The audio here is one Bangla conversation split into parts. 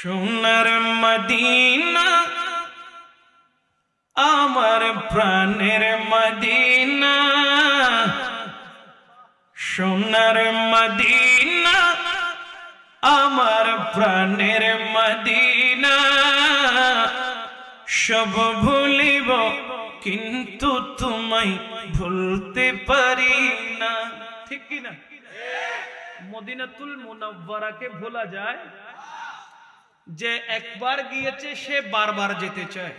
সোনার মদিনা আমার প্রাণের মদিনা, সোনার মদিনা আমার প্রাণের মদিনা। সব ভুলিব কিন্তু তোমায় ভুলতে পারি না। ঠিক কি না? মদিনাতুল মুনাওয়ারাকে ভোলা যায়? যে একবার গিয়েছে সে বারবার যেতে চায়।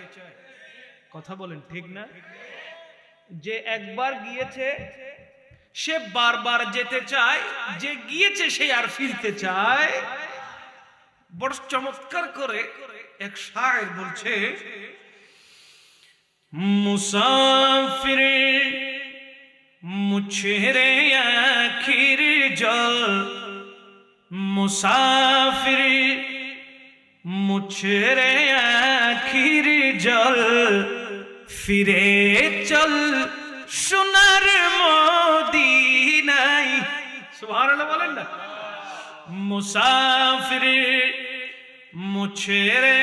কথা বলেন ঠিক না? যে একবার গিয়েছে সে বারবার যেতে চায়, যে গিয়েছে সে আর ফিরতে চায়। বড় চমৎকার করে এক শায়ের বলছে, মুসাফির মুছে রে আখির জল, মুসাফির মুছে রে আখির জল, ফিরে চল সোনার মদিনায়। সুবহানাল্লাহ বলেন না। মুসাফির মুছে রে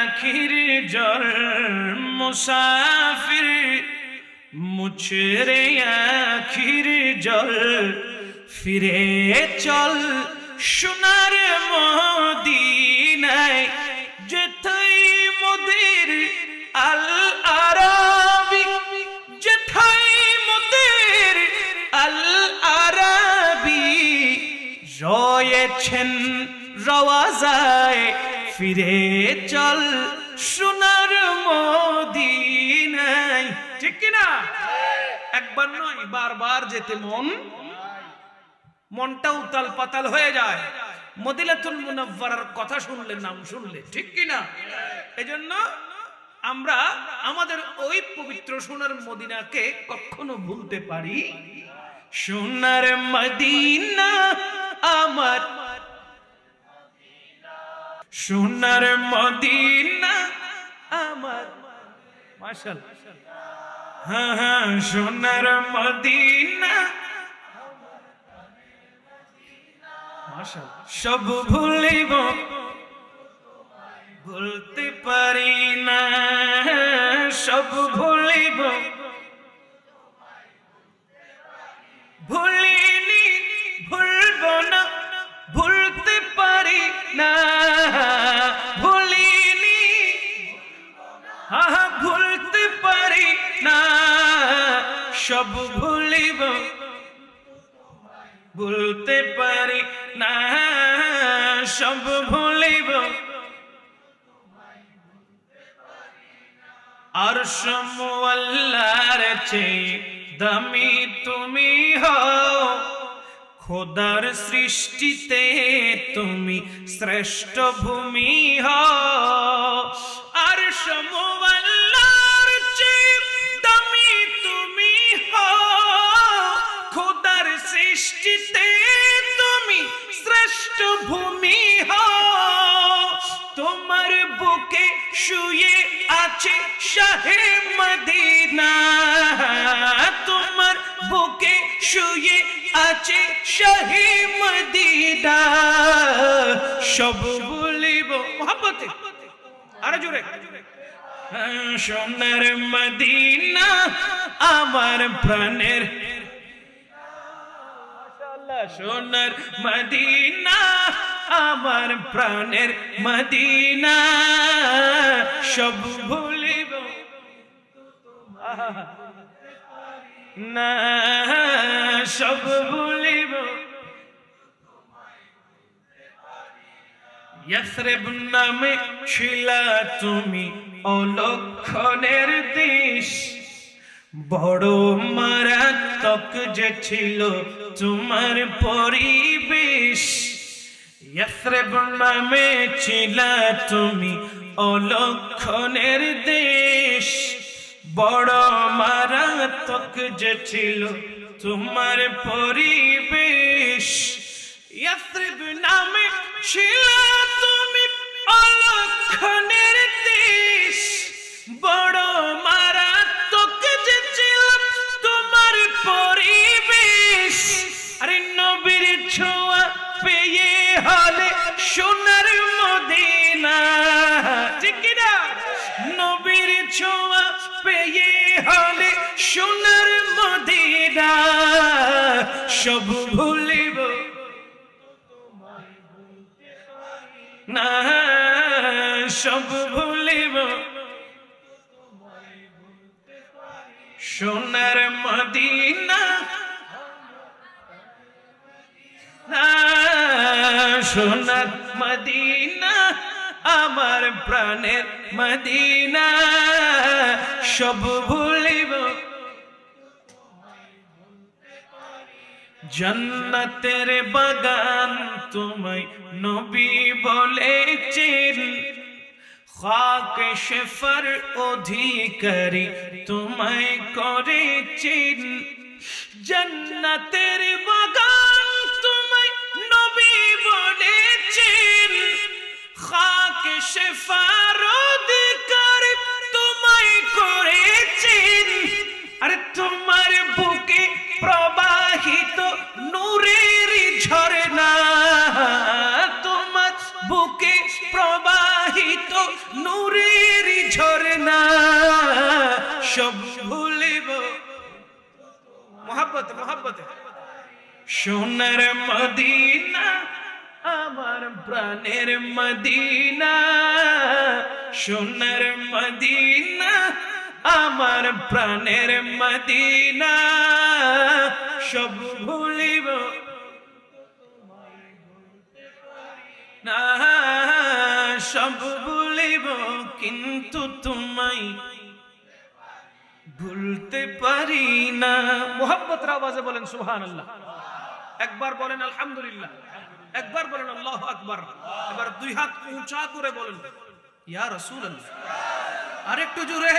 আখির জল, মুসাফির মুছে রে আখির জল, ফিরে চল সোনার মদিনায়। যেথায় মোদের আল আরাবি, যেথায় মোদের আল আরাবি রয়েছেন রওয়াজায়, ফিরে চল সোনার মদিনায়। ঠিক কি না? একবার নয়, বারবার যেতে মনটা উতাল পাতাল হয়ে যায় মদিনাতুল মুনাওয়ারার কথা শুনলে, নাম শুনলে। ঠিক কি না? এজন্য আমরা আমাদের ওই পবিত্র সোনার মদিনাকে কখনো ভুলতে পারি। সোনার মদিনা আমার, সোনার মদিনা আমার, মাশাআল্লাহ। হ্যাঁ হ্যাঁ, সোনার মদিনা মাশাআল্লাহ। সব ভুলিব ভুলতে পারি না, সব ভুলিব ভুলিনি ভুলব না, ভুলতে পারি না, ভুলিনি হ্যাঁ ভুলতে পারি না, সব ভুলিব ভুলতে পারি না, সব ভুলিব। আরশ মুআল্লার চেয়ে দামি তুমি হও, খোদার সৃষ্টিতে তুমি শ্রেষ্ঠ ভূমি হও। আরশ মুআল্লার চেয়ে দামি তুমি হও, খোদার সৃষ্টিতে তুমি শ্রেষ্ঠ ভূমি হও। তোমার বুকে শুয়ে আছে শাহে মদিনা, তোমার বুকে শুয়ে আছে শাহে মদিনা। সব ভুলিব মোহাব্বতে, আরো জোরে। সোনার মদিনা আমার প্রাণের, সোনার মদিনা আমার প্রাণের মদিনা। সব ভুলিব না, সব ভুলিব। ইয়াসরিব নামে ছিলা তুমি অলক্ষণের দেশ, বড় মারাত্মক যে ছিল তোমার পরিবেশ। ইয়াসরিব নামে ছিলা তুমি অলক্ষণের দেশ, বড় মারাত্মক যে ছিল তোমার পরিবেশ। ইয়াসরিব নামে ছিলা তুমি অলক্ষণের দেশ, বড় মারাত্মক যে ছিল তোমার পরিবেশ। আরে নবীর ছোঁয়া পেয়ে হলে সোনার মদিনা ছোঁয়া পেয়ে হলে সোনার মদিনা সব ভুলিব না, সব ভুলিব সোনার মদিনা সোনার মদিনা আমার প্রাণের মদিনা সব ভুলিব। জান্নাতের বাগান তোমায় নবী বলেছেন, খাকে শেফার অধিকারী তোমায় করেছেন। জান্নাতের বাগান তোমায় নবী বলেছেন, খাকে শেফার অধিকারী তোমায় করেছেন। আরে তোমার বুকে প্রবাহিত নূরের ঝরনা, তোমার বুকে প্রবাহিত নূরের ঝরনা সব ভুলিব। মোহাব্বতে মোহাব্বতে সোনার মদিনা আমার প্রাণের মদিনা, সোনার মদিনা আমার প্রাণের মদিনা সব ভুলিব না, সব ভুলিব কিন্তু তোমায় ভুলতে পারি না। মোহাব্বতের আওয়াজে বলেন সুবহানাল্লাহ, একবার বলেন আলহামদুলিল্লাহ, একবার বলেন আল্লাহু আকবার, এবার দুই হাত উঁচা করে বলেন ইয়া রাসূলুল্লাহ, আরেকটু জোরে।